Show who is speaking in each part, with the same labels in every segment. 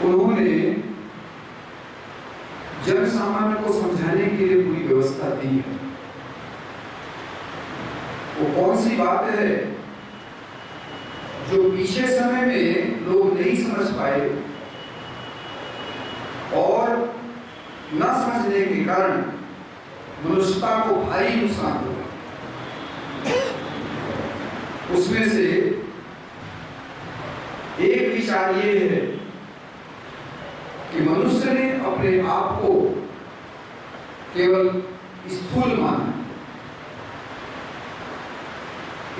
Speaker 1: उन्होंने जन सामान्य को समझाने के लिए पूरी व्यवस्था दी है। वो कौन सी बात है जो पीछे समय में लोग नहीं समझ पाए और न समझने के कारण मनुष्यता को भारी नुकसान हुआ। उसमें से एक विचार ये है कि मनुष्य ने अपने आप को केवल स्थूल माना।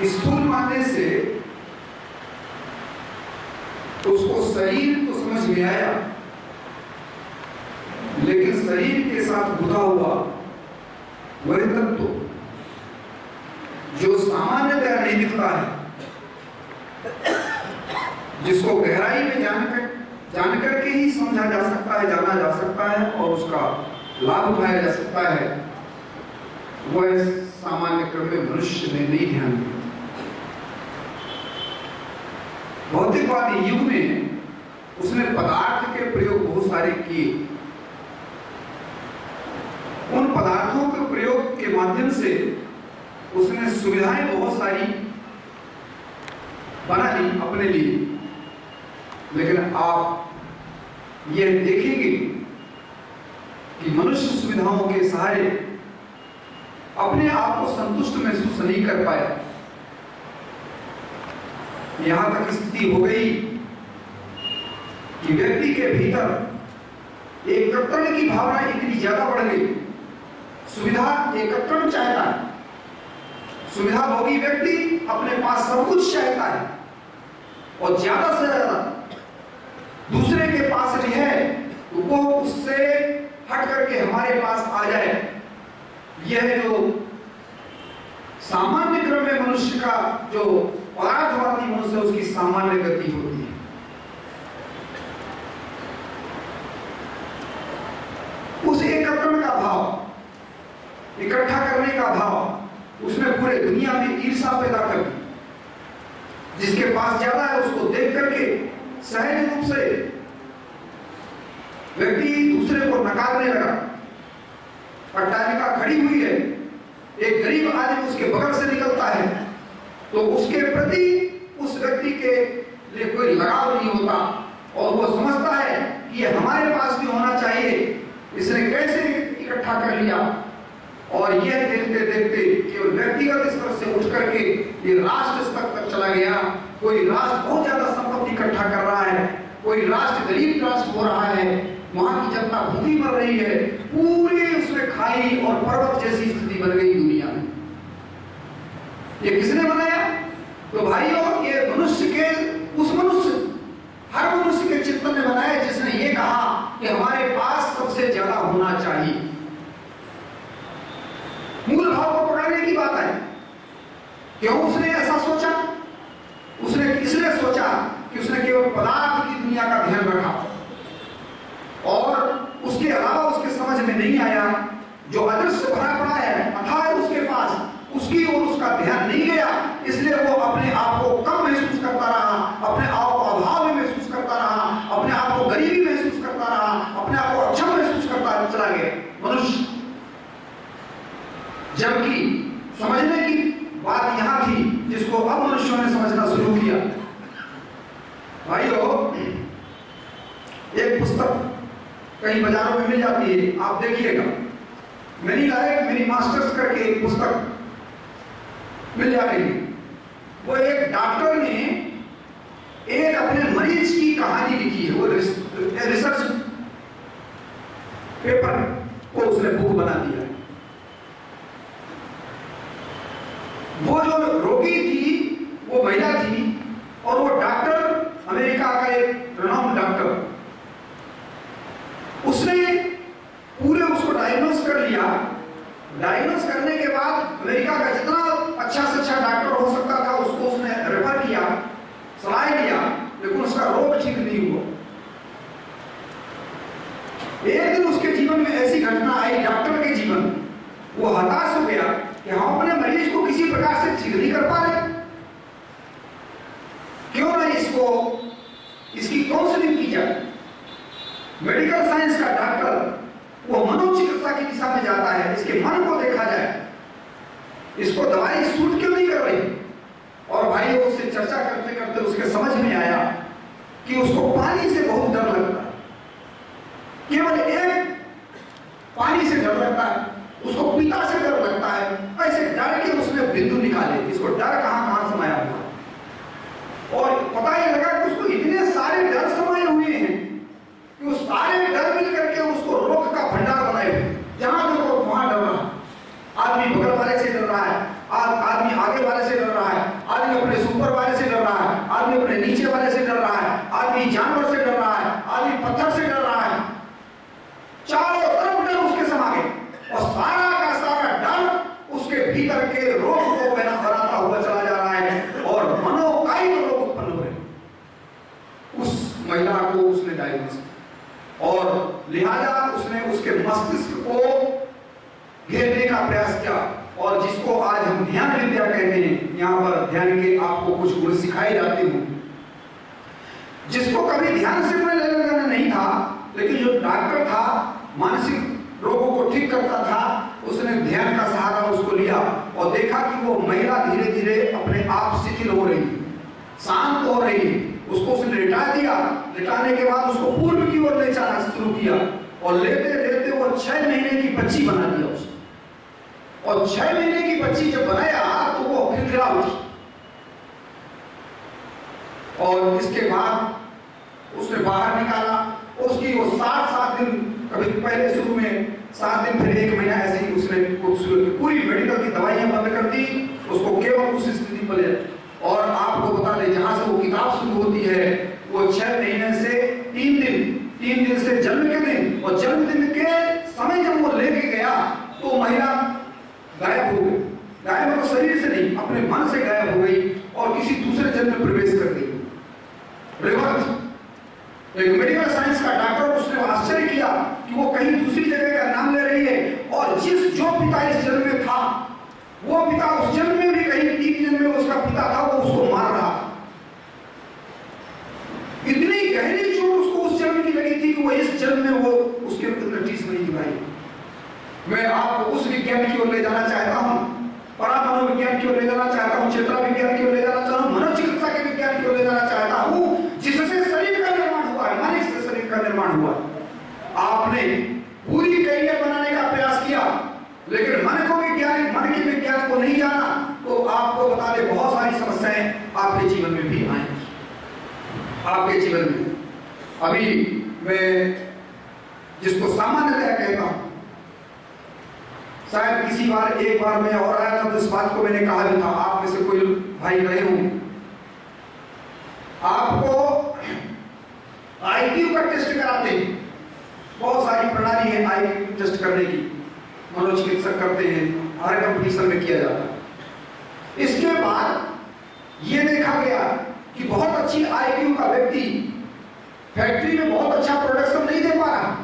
Speaker 1: स्थूल मानने से उसको शरीर तो समझ में आया, लेकिन शरीर के साथ जुड़ा हुआ वह तत्व जो सामान्यतः नहीं दिखता है, जिसको गहराई में जानकर के ही समझा जा सकता है, जाना जा सकता है और उसका लाभ उठाया जा सकता है, वह सामान्य क्रम में मनुष्य ने नहीं ध्यान दिया। भौतिकवादी युग में उसने पदार्थ के प्रयोग बहुत सारे किए। उन पदार्थों के प्रयोग के माध्यम से उसने सुविधाएं बहुत सारी बना ली अपने लिए, लेकिन आप यह देखेंगे कि मनुष्य सुविधाओं के सहारे अपने आप को संतुष्ट महसूस नहीं कर पाया। यहां तक स्थिति हो गई कि व्यक्ति के भीतर एकत्रण की भावना इतनी ज्यादा बढ़ गई, सुविधा एकत्रण चाहता है। सुविधा भोगी व्यक्ति अपने पास सब कुछ चाहता है और ज्यादा से ज्यादा दूसरे के पास भी है तो वो उससे हट करके हमारे पास आ जाए। यह जो सामान्य क्रम में मनुष्य का जो पदार्थवादी मनुष्य उसकी सामान्य गति होती है। उस एकत्रण का भाव, इकट्ठा करने का भाव उसने पूरे दुनिया में ईर्ष्या पैदा कर दी। जिसके पास ज्यादा है उसको देख करके सहज रूप से व्यक्ति दूसरे को नकारने लगा। अट्टालिका खड़ी हुई है, एक गरीब आदमी उसके बगल से निकलता है तो उसके प्रति उस व्यक्ति के लिए कोई लगाव नहीं होता और वो समझता है कि ये हमारे पास भी होना चाहिए, इसने कैसे इकट्ठा कर लिया। और यह देखते देखते केवल व्यक्तिगत स्तर से उठ करके ये राष्ट्र स्तर तक चला गया। कोई राष्ट्र बहुत ज्यादा संपत्ति इकट्ठा कर रहा है, कोई राष्ट्र गरीब राष्ट्र हो रहा है, वहां की जनता भूखी मर रही है, पूरे उसमें खाई और पर्वत जैसी स्थिति बन गई दुनिया में। ये किसने बनाया? तो भाइयों, ये मनुष्य के उस मनुष्य, हर मनुष्य के चित्त ने बनाया जिसने ये कहा कि हमारे पास सबसे ज्यादा होना चाहिए। मूल भाव को पकड़ने की बात है। क्यों उसने ऐसा सोचा? उसने किसने सोचा कि उसने केवल पदार्थ की दुनिया का ध्यान रखा और उसके अलावा उसके समझ में नहीं आया जो अदृश्य भरा पड़ा है अथाह उसके पास, उसकी ओर उसका ध्यान नहीं गया। इसलिए वो अपने आप को कम महसूस करता रहा, अपने आप को अभाव में महसूस करता रहा, अपने आप को गरीबी महसूस करता रहा, अपने आप को अक्षम महसूस करता चला गया मनुष्य। जबकि समझने की बात यहां थी जिसको अब मनुष्यों ने समझना शुरू किया। भाइयों, एक पुस्तक कहीं बाजारों में मिल जाती है, आप देखिएगा, मेरी लायक मेरी मास्टर्स करके एक पुस्तक मिल जाएगी। वो एक डॉक्टर ने एक अपने मरीज की कहानी लिखी है, वो रिसर्च पेपर को उसने बुक बना दिया। वो जो रोगी थी वो महिला थी और वो डॉक्टर, अमेरिका का एक रिनाउंड डॉक्टर, उसने पूरे उसको डायग्नोस कर लिया। डायग्नोस करने के बाद अमेरिका का जितना अच्छा से अच्छा डॉक्टर हो सकता था उसको उसने रेफर किया, सलाह दिया, लेकिन उसका रोग ठीक नहीं हुआ। एक दिन उसके जीवन में ऐसी घटना आई, डॉक्टर के जीवन, वो हताश हो गया कि हम अपने मरीज को किसी प्रकार से ठीक नहीं कर पा रहे, क्यों ना इसकी काउंसलिंग की जाए। मेडिकल साइंस का डॉक्टर वो मनोचिकित्सा की दिशा में जाता है, इसके मन को देखा जाए, इसको दवाई सूट क्यों नहीं कर रही। और भाई उससे चर्चा करते करते उसके समझ में आया कि उसको पानी से बहुत डर लगता है, केवल एक पानी से डर लगता है, उसको पिता से डर लगता है। ऐसे डर के उसने बिंदु निकाले, इसको डर कहां समाया हुआ, और पता ही लगा कि उसको इतने सारे डर समाये हुए हैं कि उस सारे डर मिल करके उसको रोग का भंडार बनाए हुए, जहां देखो वहां डर रहा है। आदमी बगल वाले से डर रहा है, आदमी आगे वाले से डर रहा है, आदमी अपने सुपर वाले से डर रहा है, आदमी अपने नीचे वाले से डर रहा है, आदमी जानवर से डर रहा है, आदमी पत्थर से डर रहा है। चारों तरफ डर उसके समा गए, और सारा का सारा डर उसके भीतर के रोग को बनाता हुआ चला जा रहा है, और मनोकायिक रोग उत्पन्न हुए। उस महिला को उसने डायग्नोस, और लिहाजा उसने उसके मस्तिष्क को घेरने का प्रयास किया, और जिसको आज हम ध्यान विद्या कहते हैं। यहाँ पर ध्यान के आपको कुछ गुण सिखाए जाते हैं, जिसको कभी ध्यान से कोई लेना देना नहीं था, लेकिन जो डॉक्टर था, मानसिक रोगों को ठीक करता था, उसने ध्यान का सहारा उसको लिया और देखा कि वो महिला धीरे धीरे अपने आप शिथिल हो रही, शांत हो रही। उसको उसने लिटा दिया, लिटाने के बाद उसको पूर्व की ओर ले जाना शुरू किया, और लेते लेते वो 6 महीने की बच्ची बना दिया उसने। और 6 महीने की बच्ची जब बनाया तो वो खिलखिला उठी, और इसके बाद उसने बाहर निकाला। उसकी वो 7 दिन, कभी पहले शुरू में 7 दिन, फिर 1 महीना, ऐसे ही उसने पूरी मेडिकल की दवाइयां बंद कर दी, उसको केवल उस स्थिति पर ले। और आपको बता दें, जहां से वो किताब शुरू होती है, वो 6 महीने से 3 दिन से जन्म के दिन, और जन्मदिन के समय जब वो लेके गया तो महिला गायब हो गई। गायब तो शरीर से नहीं, अपने मन से गायब हो गई और किसी दूसरे जन्म में प्रवेश कर गई। रिवर्स एक मेडिकल साइंस का डॉक्टर, उसने आश्चर्य किया कि वो कहीं दूसरी जगह का नाम ले रही है, और जो पिता इस जन्म में था, वो पिता उस जन्म में भी कहीं 3 जन्म में उसका पिता था, वो उसको मार रहा। इतनी गहरी चोट उसको उस जन्म की लगी थी कि वो इस जन्म में वो उसके अंदर टीस नहीं दिखाई। मैं आपको उस विज्ञान की ओर ले जाना चाहता हूं, परामनोविज्ञान की ओर ले जाना चाहता हूं, चेतना विज्ञान की ओर ले जाना चाहता हूं, मनोचिकित्सा के विज्ञान की ओर ले जाना चाहता हूं, जिससे शरीर का निर्माण हुआ है, मानसिक से शरीर का निर्माण हुआ। आपने पूरी कैरियर बनाने का प्रयास किया, लेकिन मन के विज्ञान को नहीं जाना, तो आपको बता दें बहुत सारी समस्याएं आपके जीवन में भी आएंगी। आपके जीवन में अभी मैं जिसको सामान्यतः कहता हूं, शायद एक बार मैं और आया था तो इस बात को मैंने कहा भी था, आप में से कोई भाई रहे होंगे, आपको आईक्यू का टेस्ट कराते हैं। बहुत सारी प्रणाली है आईक्यू टेस्ट करने की, मनोचिकित्सक करते हैं, हर कंपटीशन में किया जाता है। इसके बाद यह देखा गया कि बहुत अच्छी आईक्यू का व्यक्ति फैक्ट्री में बहुत अच्छा प्रोडक्शन नहीं दे पा रहा,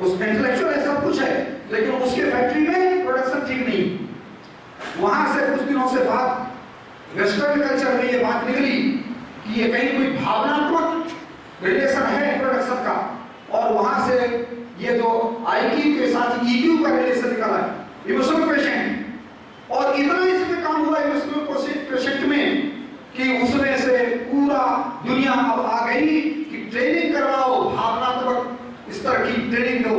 Speaker 1: उसका इंटेलेक्चुअल है, सब कुछ है, लेकिन उसके फैक्ट्री में प्रोडक्शन ठीक नहीं। वहां से कुछ दिनों से बाद वेस्टर्न कल्चर में ये बात निकली कि ये कहीं कोई भावनात्मक रिलेशन है प्रोडक्शन का, और वहां से ये जो आईक्यू के साथ ईक्यू का रिलेशन निकला है, इमोशनल पेशेंट। और इतना इसमें काम हुआ इमोशनल पेशेंट में कि उसमें से पूरा दुनिया अब आ गई कि ट्रेनिंग करवाओ, भावनात्मक स्तर की ट्रेनिंग दो,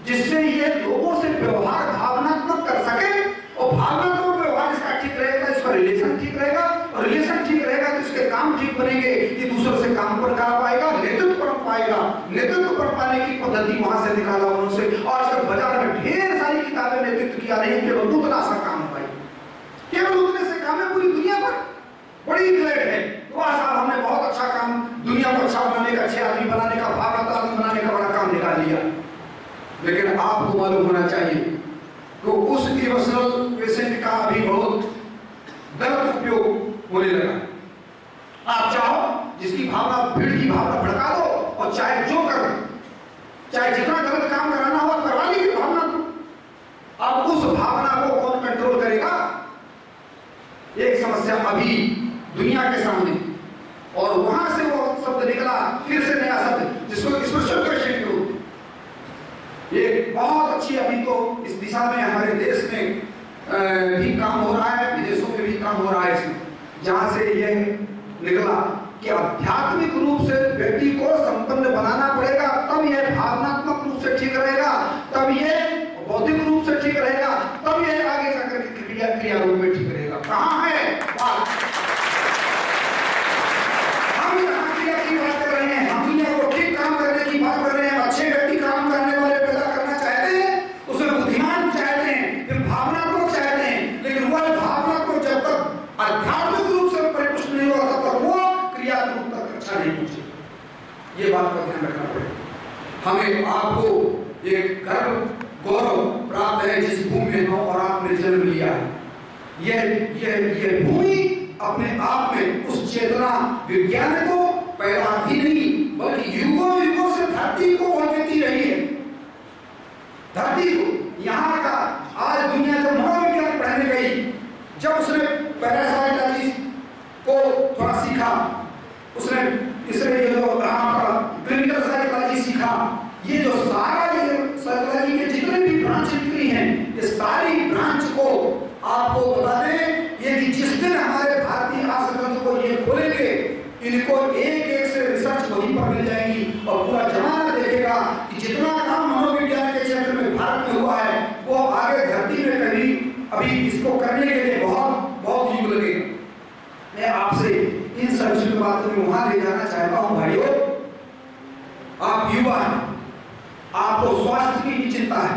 Speaker 1: जिससे ये लोगों से व्यवहार भावनात्मक कर सके, और भावनात्मक व्यवहार इसका ठीक रहेगा, इसका रिलेशन ठीक रहेगा, और रिलेशन ठीक रहेगा तो इसके काम ठीक बनेंगे, ये दूसरों से काम पर कर पाएगा, नेतृत्व कर पाएगा। नेतृत्व कर पाने की पद्धति वहां से निकाला उन्होंने। और आजकल बाजार में ढेर सारी किताबें नेतृत्व की आ रही है, केवल उतना सा काम है, केवल उतने से काम है पूरी दुनिया पर। बड़ी ग्रेड है, वाह साहब हमने बहुत अच्छा काम, दुनिया को अच्छा बनाने का, अच्छे आदमी बनाने का, भावनात्मक आदमी बनाने का बड़ा काम निकाल लिया। लेकिन आपको मालूम होना चाहिए कि उस इमोशनल पेशेंट का अभी बहुत गलत उपयोग होने लगा। आप चाहो जिसकी भावना, भीड़ की भावना भड़का दो, और चाहे जो कर, चाहे जितना गलत काम कराना हो करवा लीजिए भावना को। अब उस भावना को कौन कंट्रोल करेगा? एक समस्या अभी दुनिया के सामने, और वहां से वो शब्द निकला, फिर से नया शब्द जिसको स्पिरिचुअल पेशेंट अच्छी, अभी तो इस दिशा में हमारे देश में भी काम हो रहा है, विदेशों में भी काम हो रहा है इसमें, जहां से यह निकला कि आध्यात्मिक रूप से व्यक्ति को संपन्न बनाना पड़ेगा, तब यह भावनात्मक रूप से ठीक रहेगा, तब यह बौद्धिक रूप से ठीक रहेगा, तब यह आगे जाकर क्रिया रूप में ठीक रहेगा। कहां है बात? हम यहाँ क्रिया की बात कर रहे हैं, हम दुनिया को ठीक काम करने की बात कर रहे हैं, अच्छे व्यक्ति काम करने वाले पैदा करना चाहते हैं, उसमें बुद्धिमान चाहते हैं, फिर भावनात्मक चाहते हैं, लेकिन वह भावनात्मक जब तक आध्यात्मिक रूप से परिपुष्ट नहीं होगा तब तक वो क्रिया रूप तक अच्छा नहीं पहुंचे। ये बात का ध्यान रखना पड़ेगा। हमें आपको एक गर्व गौरव प्राप्त है जिस भूमि में हो और आपने जन्म लिया है। यह भूमि अपने आप में उस चेतना विज्ञान को पैदा ही नहीं बल्कि युगों युगों से धरती को वो देती रही है। धरती को यहाँ का आज दुनिया जब मनोविज्ञान पढ़ने गई, जब उसने पैरासाइटोलॉजी को थोड़ा सीखा, उसने इसने जो क्लिनिकल साइकोलॉजी सीखा, ये जो सारा ये साइकोलॉजी के जितने भी ब्रांच निकली हैं, ये सारी ब्रांच को आपको बता दें, ये कि जिस दिन हमारे भारतीय आश्रम को ये खोलेंगे, इनको एक एक से रिसर्च वहीं पर मिल जाएगी और पूरा जमाना देखेगा कि जितना काम मनोविज्ञान के क्षेत्र में भारत में हुआ है वो आगे धरती में कभी अभी इसको करने के लिए बहुत बहुत युग लगेगा। मैं आपसे इन सभी बातों में वहां ले जाना चाहता हूं। भाइयों, आप युवा हैं, आपको स्वास्थ्य की भी चिंता है,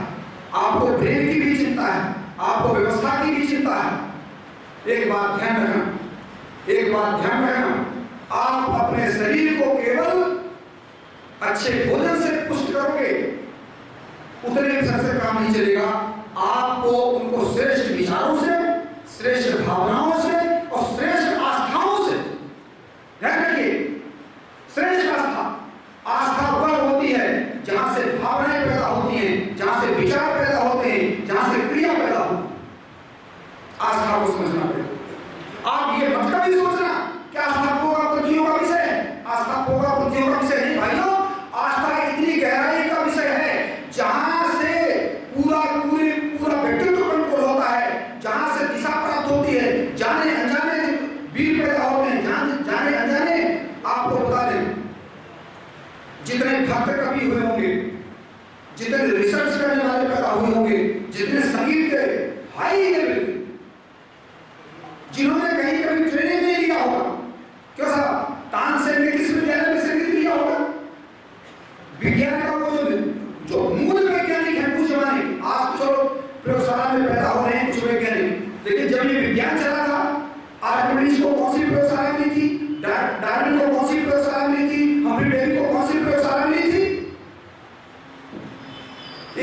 Speaker 1: आपको प्रेम की भी चिंता है, आपको व्यवस्था की भी चिंता है। एक बात ध्यान रखना, आप अपने शरीर को केवल अच्छे भोजन से पुष्ट करोगे उतने से काम नहीं चलेगा। आपको उनको श्रेष्ठ विचारों से, श्रेष्ठ भावनाओं से और श्रेष्ठ आस्थाओं से, ध्यान रखिए, श्रेष्ठ आस्था वह होती है जहां से भावनाएं पैदा होती हैं, जहां से विचार पैदा होते हैं, जहां से क्रिया पैदा होती है। आस्था को समझना पड़ेगा। आप ये मत कभी सोचना कि आस्था होगा बुद्धियों का विषय है, आस्था होगा बुद्धियों का विषय नहीं भाइयों। आस्था इतनी गहराई का विषय है जहां से पूरा व्यक्तित्व कंट्रोल होता है, जहां से दिशा प्राप्त होती है, जाने अनजाने वीर पैदा होते हैं, जाने अनजाने। आपको बता दें, जितने भक्त कवि हुए होंगे, जितने रिसर्च करने वाले पैदा हुए होंगे, जितने संगीत के हाई लेवल, जिन्होंने कहीं कभी ट्रेनिंग नहीं लिया होगा, क्यों साहब, तानसेन ने किस विद्यालय में संगीत लिया होगा? विज्ञान का वो जो मूल वैज्ञानिक है उस जमाने, आज तो चलो प्रयोगशाला में पैदा हो रहे हैं कुछ वैज्ञानिक, लेकिन जब ये विज्ञान चला था, आर्किमिडीज को कौन सी प्रयोगशाला मिली थी, डार्विन को कौन सी प्रयोगशाला मिली थी, हम्फ्री डेवी को कौन सी प्रयोगशाला मिली थी?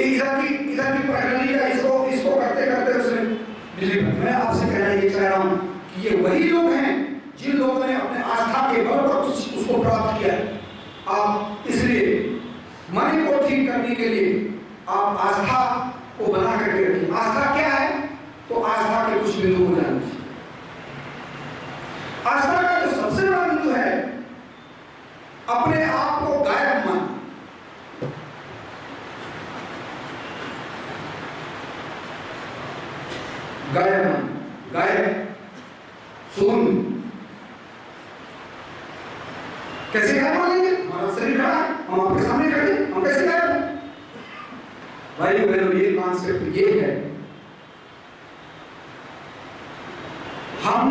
Speaker 1: इधर की प्रणाली का इसको करते करते उसने। मैं आपसे कहना ये चाह रहा हूं कि ये वही लोग हैं जिन लोगों ने अपने आस्था के बल पर उसको प्राप्त किया है। आप इसलिए मन को ठीक करने के लिए आप आस्था को बना करके रखिए। आस्था क्या है? तो आस्था के कुछ बिंदु को जान लीजिए। आस्था का जो सबसे बड़ा बिंदु है, अपने आप को गायब मान। गायब शून्य। कैसे गायब मानेंगे? हमारा शरीर खड़ा है, हम आपके सामने खड़े, हम कैसे गायब? भाई बहनों, ये कॉन्सेप्ट ये है, हम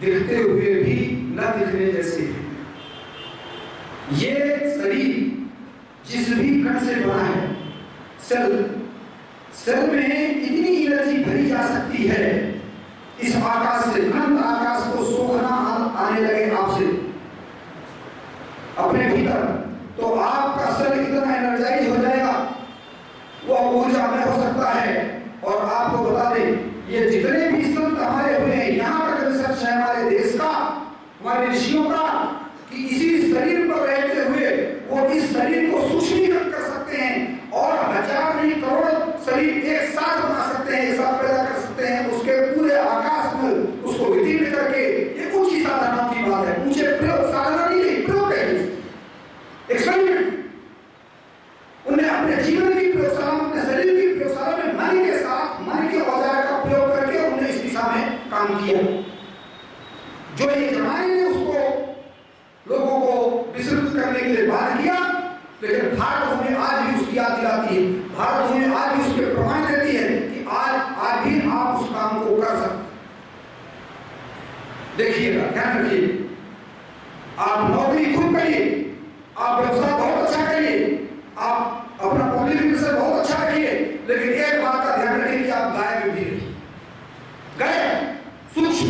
Speaker 1: दिखते हुए भी न दिखने जैसे हैं। ये शरीर जिस भी कण से बना है, सेल में इतनी एनर्जी भरी जा सकती है, इस आकाश से अनंत आकाश को सोखना आने लगे आपसे अपने भीतर, तो आपका सेल इतना एनर्जाइज हो जाएगा, वह ऊर्जा में हो सकता है। और आपको बता दें, ये जितने भी संत हमारे हुए हैं, यहाँ तक रिसर्च है हमारे देश का, हमारे ऋषियों का, कि इसी शरीर पर रहते हुए वो इस शरीर को सूक्ष्मीकृत कर सकते हैं और हजार नहीं करोड़ शरीर एक साथ बना सकते हैं, एक साथ पैदा कर सकते हैं, उसके पूरे आकाश में उसको वितीर्ण करके। ये ऊंची साधना की बात है, ऊंचे प्रयोग, साधना नहीं, प्रयोग है। अपने जीवन की प्रयोगशाला, अपने शरीर की प्रयोगशाला में मन के साथ, मन के औजार का प्रयोग करके उन्होंने इस दिशा में काम किया। जो ये जमाने ने उसको लोगों को विस्तृत करने के लिए बात किया, लेकिन भारत भूमि आज भी उसकी याद दिलाती है, भारत भूमि आज भी उसके प्रमाण देती है कि आज भी आप उस काम को कर सकते। देखिएगा, ध्यान रखिए, आप नौकरी खूब करिए, आप व्यवसाय बहुत अच्छा करिए, आप अपना पब्लिक रिलेशन बहुत अच्छा रखिए, लेकिन एक बात का ध्यान रखिए कि आप गायब भी रहिए। गायब सूक्ष्म,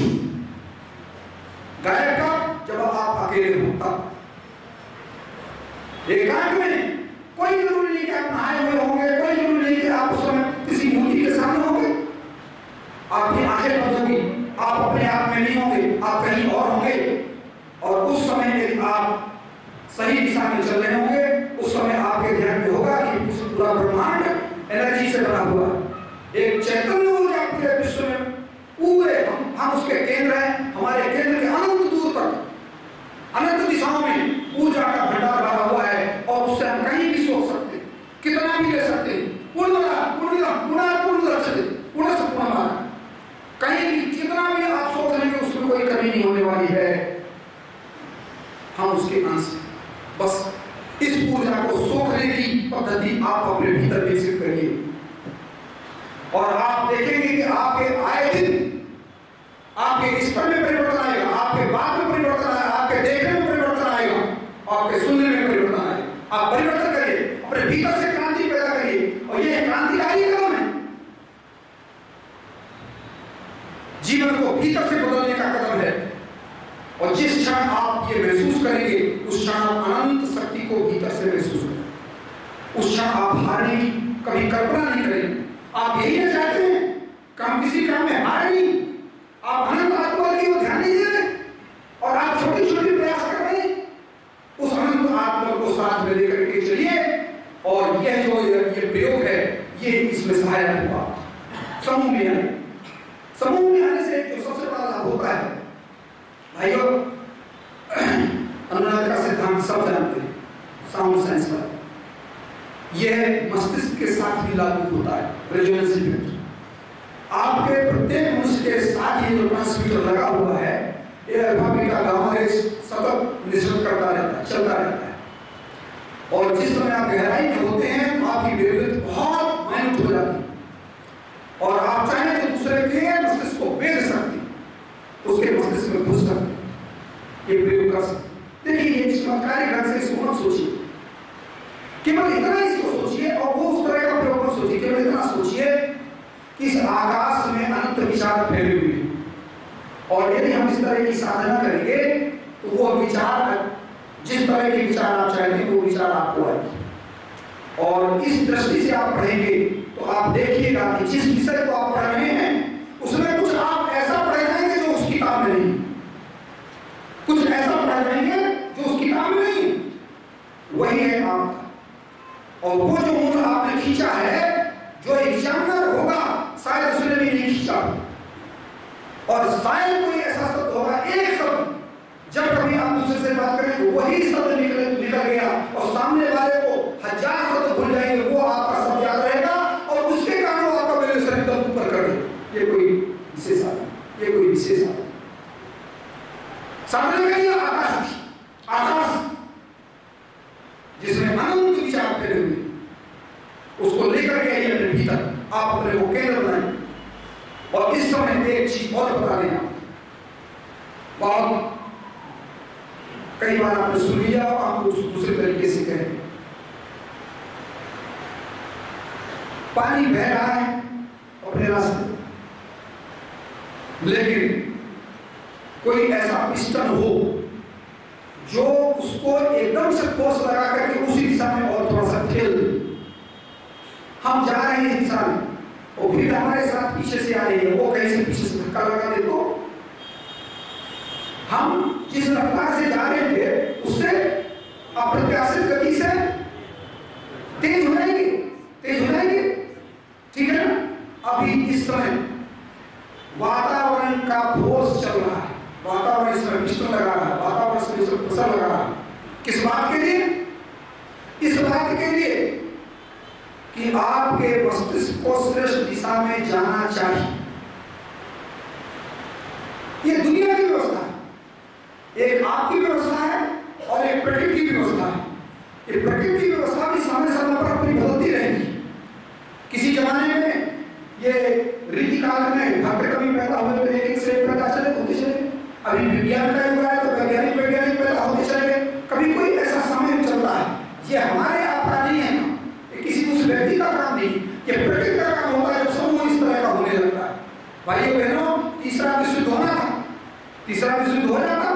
Speaker 1: गायब कब? जब आप अकेले हो तब। एकांत में कोई जरूरी नहीं कि आप नहाए हुए होंगे, कोई जरूरी नहीं कि आप उस समय किसी मूर्ति के सामने होंगे, आपकी आंखें बंद होंगी, आप अपने आप में नहीं होंगे, आप कहीं और होंगे। और उस समय यदि आप सही दिशा में चल रहे होंगे, उस समय आपके ध्यान में होगा कि पूरा ब्रह्मांड एनर्जी से बना हुआ है, एक चैतन्य ऊर्जा पूरे विश्व में, पूरे हम उसके केंद्र हैं। हमारे केंद्र के अनंत दूर तक, अनंत दिशाओं में ऊर्जा का भंडार भरा हुआ है, और उससे हम कहीं भी सोच सकते हैं, कितना भी ले सकते हैं। कहीं भी जितना भी आप सोच लेंगे उसमें कोई कमी नहीं होने वाली है। हम उसके अंश, बस इस ऊर्जा को सोखने की पद्धति आप अपने भीतर विकसित करिए, और आप देखेंगे कि आपके आए दिन आपके स्तर में परिवर्तन आएगा, आपके बात में परिवर्तन आएगा, आपके देखने में परिवर्तन आएगा, आपके सुनने में परिवर्तन आएगा। आप परिवर्तन करिए, अपने भीतर से क्रांति पैदा करिए, और ये क्रांतिकारी कदम है, जीवन को भीतर से बदलने का कदम है। और जिस क्षण आप ये महसूस करेंगे, उस क्षण आप अनंत शक्ति को भीतर से महसूस करेंगे, उस क्षण आप हारने की कभी कल्पना नहीं करेंगे। आप यही नहीं चाहते हैं कि हम किसी काम में हारे नहीं, आप अनंत आत्मा की ओर ध्यान नहीं दे रहे, और आप छोटी छोटी प्रयास कर रहे हैं। उस अनंत आत्मा को साथ में लेकर के चलिए, और यह जो ये प्रयोग है, ये इसमें सहायक होगा। समूह में आने, समूह में आने से जो सबसे बड़ा लाभ होता है, भाइयों, अनुनाद का सिद्धांत सब जानते हैं, साउंड साइंस का, यह मस्तिष्क के साथ भी लागू होता है। रेजोनेंस इफेक्ट आपके प्रत्येक मनुष्य के साथ ही जो ट्रांसमीटर लगा हुआ है, ये अल्फा बीटा गामा रेज सतत निश्चित करता रहता है, चलता रहता है। और जिस समय आप गहराई में होते हैं, तो आपकी वेवलेंथ बहुत माइन्यूट हो जाती है, और आप चाहें तो दूसरे के मस्तिष्क को बेच सकते, उसके मस्तिष्क में घुस सकते, ये प्रयोग कर सकते। देखिए, ये चमत्कारी ढंग से इसको मत सोचिए, केवल इतना इसको सोचिए, और वो उस तरह का प्रयोग मत सोचिए, केवल इतना सोचिए कि इस आकाश में अनंत विचार फैले हुए हैं, और यदि हम इस तरह की साधना करेंगे तो वो विचार, जिस तरह के विचार आप चाहते हैं, वो विचार आपको आएंगे। और इस दृष्टि से आप पढ़ेंगे तो आप देखिएगा कि जिस विषय को आप पढ़ रहे हैं, उसमें कुछ आप ऐसा पढ़ जाएंगे जो उस किताब में नहीं, कुछ ऐसा पढ़ जाएंगे जो उस किताब में नहीं, वही है आपका। और वो जो मूल आपने खींचा है, जो एग्जामिनर होगा शायद उसने भी नहीं खींचा, और शायद कोई ऐसा शब्द होगा, एक शब्द जब कभी आप दूसरे से बात करें तो वही शब्द निकल गया, और सामने वाले को 1000 शब्द भूल जाएंगे, वो आपका शब्द याद रहेगा, और उसके कारण वो आपका वैल्यूएशन एकदम ऊपर कर दे। ये कोई विशेष आदमी, ये कोई विशेष आदमी सामने का आकाश, आकाश जिसमें अनंत विचार फैले हुए, उसको लेकर के आइए अपने भीतर, आप अपने को केंद्र बनाएं। और इस समय एक चीज और बता देना, बहुत कई बार आपने सुन लिया, आप दूसरे तरीके से कहें, पानी बह रहा है अपने रास्ते, लेकिन कोई ऐसा पिस्टन हो जो उसको एकदम से फोर्स लगा करके उसी दिशा में और थोड़ा सा ठेल दे। हम जा रहे हैं इस दिशा में, और भीड़ हमारे साथ पीछे से आ रही है, वो कहीं से पीछे से धक्का लगा दे तो हम जिस रफ्तार से जा रहे थे उससे अप्रत्याशित गति से तेज हो जाएंगे, तेज हो जाएंगे, ठीक है ना। अभी इस समय वातावरण का फोर्स चल रहा है, वातावरण इसमें पिस्टन लगा रहा है, वातावरण इसमें प्रेशर लगा रहा है। किस बात के लिए? इस बात के लिए कि आपके मस्तिष्क को श्रेष्ठ दिशा में जाना चाहिए। ये दुनिया की व्यवस्था है, एक आपकी व्यवस्था है और एक प्रकृति की व्यवस्था है। ये प्रकृति की व्यवस्था भी समय समय पर अपनी बदलती रहेगी। किसी जमाने में ये रीति काल में भक्त कवि पैदा हुए तो एक से एक पैदा चले होते चले, अभी विज्ञान का युग है तो वैज्ञानिक पैदा होते चले गए। कभी कोई ऐसा समय चलता है, ये हमारे आपका नहीं है ना, ये किसी उस व्यक्ति का काम नहीं, ये प्रकृति का काम होता है जब समूह इस तरह का होने लगता है। भाइयों बहनों, तीसरा विश्व युद्ध होना था, तीसरा विश्व युद्ध हो जाता,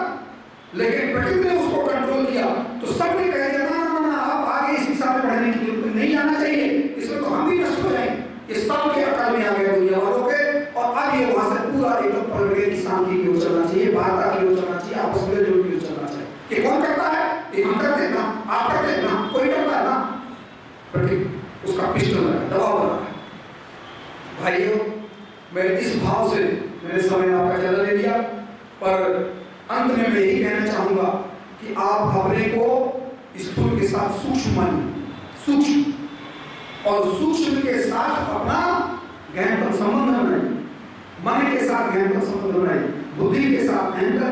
Speaker 1: लेकिन प्रकृति ने उसको कंट्रोल किया तो सबने कह दिया ना अब आगे इस दिशा में बढ़ने की जरूरत नहीं जाना चाहिए, इसमें तो हम भी नष्ट हो जाएंगे। ये सबके अकल में आ गया दुनिया वालों के, और अब ये वहां से पूरा एकदम पलट गया कि शांति की ओर चलना चाहिए, वार्ता की ओर चलना चाहिए, आपस में जोड़ की ओर चलना चाहिए। ये कौन करता है? ये हम करते हैं ना, आप करते हैं ना, कोई करता है ना, प्रकृति उसका पिस्टल है, दबाव बना है। भाइयों, मैं इस भाव से मैंने समय आपका ज़्यादा ले लिया, पर अंत में मैं यही कहना चाहूंगा कि आप अपने को स्थूल के साथ सूक्ष्म मानिए, सूक्ष्म, और सूक्ष्म के साथ अपना गहनतम संबंध बनाइए, मन के साथ गहनतम संबंध बनाइए, बुद्धि के साथ अहंकार